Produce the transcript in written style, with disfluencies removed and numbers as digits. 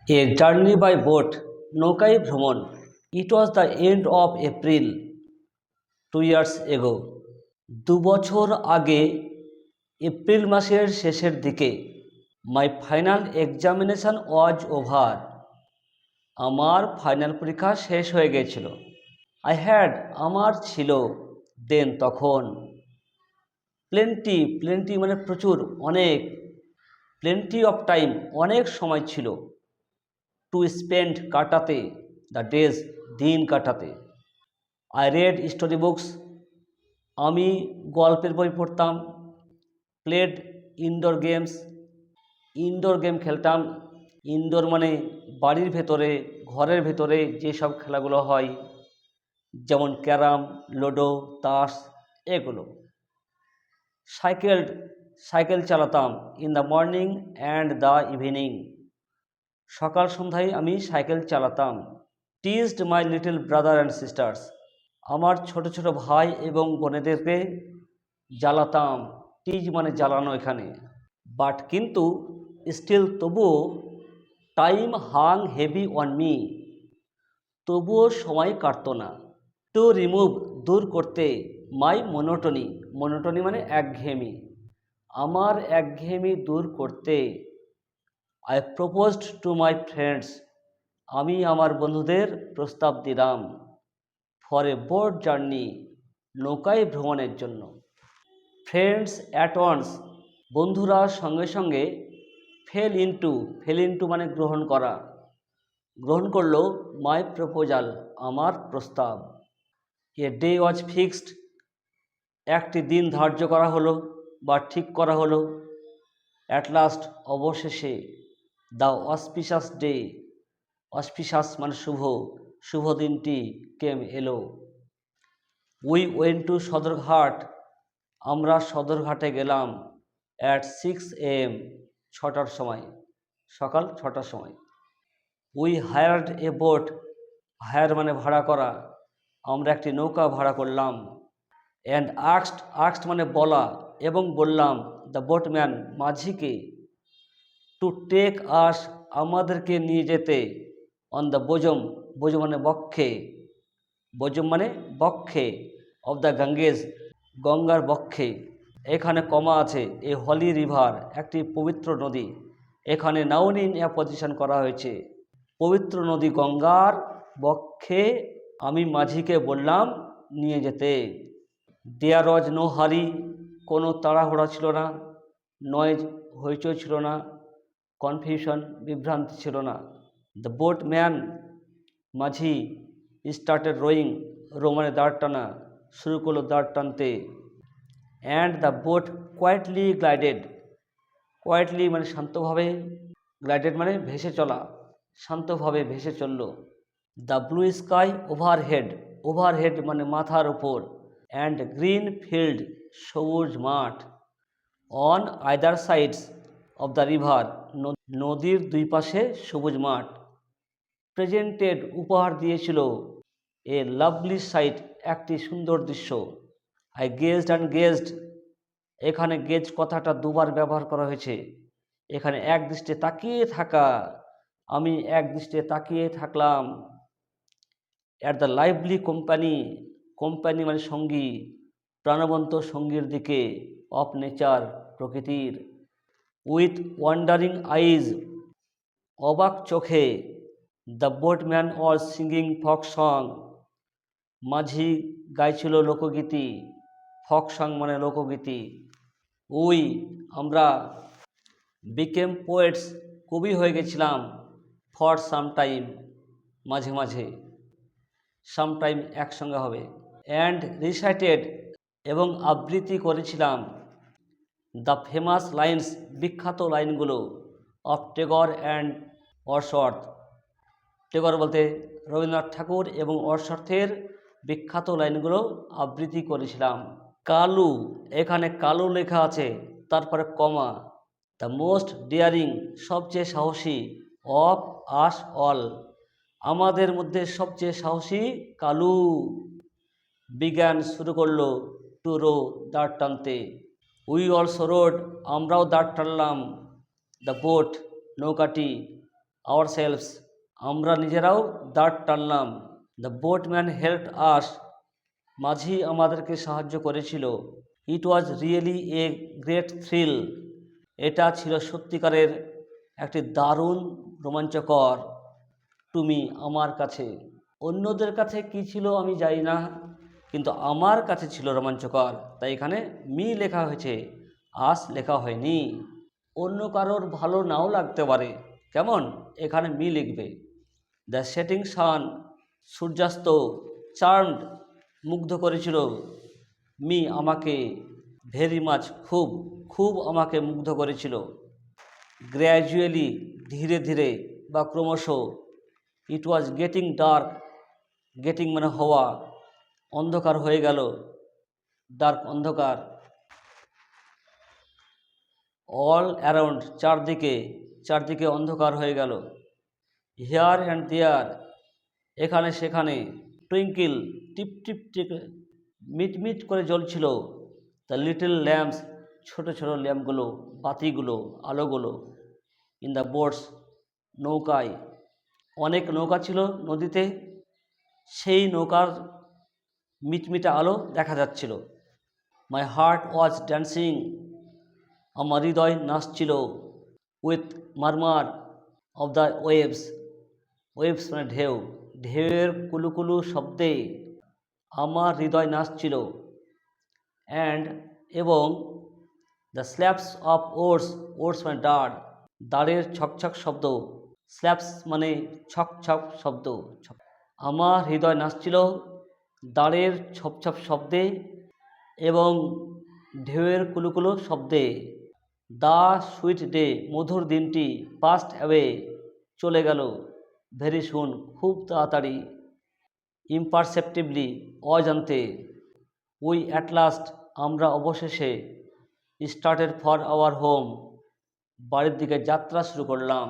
A journey by boat, নৌকায় ভ্রমণ। It was the end of April 2 years এগো। 2 বছর আগে এপ্রিল মাসের শেষের দিকে। My final examination was over. আমার ফাইনাল পরীক্ষা শেষ হয়ে গিয়েছিল। আই হ্যাড আমার ছিল, দেন তখন। প্লেন্টি, প্লেন্টি মানে প্রচুর, অনেক। প্লেন্টি অফ টাইম অনেক সময় ছিল। টু স্পেন্ড কাটাতে, দ্য ডেজ দিন কাটাতে। আই রেড স্টোরি বুকস, আমি গল্পের বই পড়তাম। Played indoor games, indoor game খেলতাম। ইনডোর মানে বাড়ির ভেতরে, ঘরের ভেতরে যেসব খেলাগুলো হয়, যেমন ক্যারাম, লুডো, তাস, এগুলো। সাইকেলড, সাইকেল চালাতাম। In the morning and the evening, সকাল সন্ধ্যায় আমি সাইকেল চালাতাম। টিজড my little brother and sisters, আমার ছোট ছোট ভাই এবং বোনেদেরকে জ্বালাতাম। টিজ মানে জ্বালানো এখানে। বাট কিন্তু, স্টিল তবুও, time Hang heavy on me, তবুও সময় কাটতো না। টু রিমুভ, দূর করতে, মাই মনোটনি, মনোটনি মানে একঘেয়েমি, আমার একঘেয়েমি দূর করতে। I proposed to my friends, আমি আমার বন্ধুদের প্রস্তাব দিলাম। ফর এ বোট জার্নি, নৌকায় ভ্রমণের জন্য। ফ্রেন্ডস অ্যাট ওয়ান্স, বন্ধুরা সঙ্গে সঙ্গে। ফেল ইনটু, ফেল ইনটু মানে গ্রহণ করা, গ্রহণ করলো। মাই প্রপোজাল, আমার প্রস্তাব। এ ডে ওয়াজ ফিক্সড, একটি দিন ধার্য করা হলো বা ঠিক করা হলো। অ্যাট লাস্ট, অবশেষে। দ্য অসপিশাস ডে, অসপিশাস মানে শুভ, শুভ দিনটি কেম এলো। উই ওয়েন্ট টু সদরঘাট, আমরা সদরঘাটে গেলাম। অ্যাট 6 AM, 6টার সময়, সকাল 6টার সময়। We hired a boat, hire মানে ভাড়া করা, আমরা একটি নৌকা ভাড়া করলাম। অ্যান্ড আক্সড, আক্সড মানে বলা, এবং বললাম, দ্য বোটম্যান মাঝিকে। টু টেক আস, আমাদেরকে নিয়ে যেতে। অন দ্য বোজম, বোজম মানে বক্ষে, বোজম মানে বক্ষে। অফ দ্য গাঙ্গেজ, গঙ্গার বক্ষে। এখানে কমা আছে। এ হলি রিভার, একটি পবিত্র নদী। এখানে নাউন ইন অ্যাপোজিশন করা হয়েছে। পবিত্র নদী গঙ্গার বক্ষে আমি মাঝিকে বললাম নিয়ে যেতে। দেয়ার ওয়াজ নো হারি, কোনো তাড়াহুড়া ছিল না। নয়েজ, হইচই ছিল না। কনফিউশন, বিভ্রান্তি ছিল না। The boat man, Majhi. Started rowing, rho মানে দাঁড় টানা, শুরু করলো দাঁড় টানতে। And the boat quietly glided, quietly মানে শান্তভাবে, গ্লাইডেড মানে ভেসে চলা, শান্তভাবে ভেসে চলল। The blue sky overhead, overhead মানে মাথার ওপর। অ্যান্ড গ্রিন ফিল্ড, সবুজ মাঠ। On either sides of the river, নদীর দুই পাশে সবুজ মাঠ। প্রেজেন্টেড, উপহার দিয়েছিল। এ লাভলি সাইট, একটি সুন্দর দৃশ্য। আই গেজড অ্যান্ড গেজড, এখানে গেজ কথাটা দুবার ব্যবহার করা হয়েছে। এখানে এক দৃষ্টে তাকিয়ে থাকা, আমি এক দৃষ্টে তাকিয়ে থাকলাম। At the lively company, company মানে সঙ্গী, প্রাণবন্ত সঙ্গীর দিকে। অফ নেচার, প্রকৃতির। উইথ ওয়ান্ডারিং আইজ, অবাক চোখে। The boatman was singing folk song, মাঝি গাইছিল লোকগীতি। ফক সং মানে লোকগীতি। উই, আমরা। বিকেম পোয়েটস, কবি হয়ে গেছিলাম। ফর সাম টাইম, মাঝে মাঝে। সাম টাইম একসঙ্গে হবে। অ্যান্ড রিসাইটেড, এবং আবৃত্তি করেছিলাম। দ্য ফেমাস লাইন্স, বিখ্যাত লাইনগুলো। Of Tagore and Wordsworth, Tagore বলতে রবীন্দ্রনাথ ঠাকুর এবং ওয়ার্ডসওয়ার্থের বিখ্যাত লাইনগুলো আবৃত্তি করেছিলাম। কালু, এখানে কালু লেখা আছে, তারপরে কমা। দ্য মোস্ট ডেয়ারিং, সবচেয়ে সাহসী। অফ আস অল, আমাদের মধ্যে সবচেয়ে সাহসী কালু। বিজ্ঞান, শুরু করলো। টু রো, দাঁড় টানতে। উই অলসো রোড, আমরাও দাঁড় টানলাম। দ্য বোট, নৌকাটি। আওয়ার সেলভস, আমরা নিজেরাও দাঁড় টানলাম। দ্য বোটম্যান হেল্পড আস, মাঝি আমাদেরকে সাহায্য করেছিল। It was really a great thrill, এটা ছিল সত্যিকারের একটি দারুণ রোমাঞ্চকর। তুমি, আমার কাছে। অন্যদের কাছে কি ছিল আমি জানি না, কিন্তু আমার কাছে ছিল রোমাঞ্চকর, তাই এখানে মি লেখা হয়েছে, আস লেখা হয়নি। অন্য কারোর ভালো নাও লাগতে পারে, কেমন, এখানে মি লিখবে। দ্য সেটিং সান, সূর্যাস্ত, চার্মড, মুগ্ধ করেছিল। মি, আমাকে। ভেরি মাচ, খুব, খুব আমাকে মুগ্ধ করেছিল। গ্র্যাজুয়ালি, ধীরে ধীরে বা ক্রমশ। ইট ওয়াজ গেটিং ডার্ক, গেটিং মানে হওয়া, অন্ধকার হয়ে গেল, ডার্ক অন্ধকার। অল অ্যারাউন্ড, চারদিকে, চারদিকে অন্ধকার হয়ে গেল। হিয়ার অ্যান্ড দেয়ার, এখানে সেখানে। টুইঙ্কিল, টিপ টিপ টিপ, মিটমিট করে জ্বলছিল। দ্য লিটল ল্যাম্পস, ছোট ছোট ল্যাম্পগুলো, বাতিগুলো, আলোগুলো। ইন দ্য বোটস, নৌকায়। অনেক নৌকা ছিল নদীতে, সেই নৌকার মিটমিটে আলো দেখা যাচ্ছিল। মাই হার্ট ওয়াজ ড্যান্সিং, আমার হৃদয় নাচছিল। With murmur of the waves, waves মানে ঢেউ, ঢেউয়ের কুলুকুলু শব্দে আমার হৃদয় নাচছিল। অ্যান্ড, এবং, the slaps of oars, oars মানে দাঁড়, দাঁড়ের ছকছক শব্দ। স্ল্যাপস মানে ছক ছক শব্দ। আমার হৃদয় নাচছিল দাঁড়ের ছপ শব্দে এবং ঢেউয়ের কুলুকুলু শব্দে। দ্য সুইট ডে, মধুর দিনটি। পাস্ট অ্যাওয়ে, চলে গেল। ভেরি সুন, খুব তাড়াতাড়ি। ইমপারসেপ্টিভলি, অজান্তে। উই অ্যাট লাস্ট, আমরা অবশেষে। স্টার্টেড ফর আওয়ার হোম, বাড়ির দিকে যাত্রা শুরু করলাম।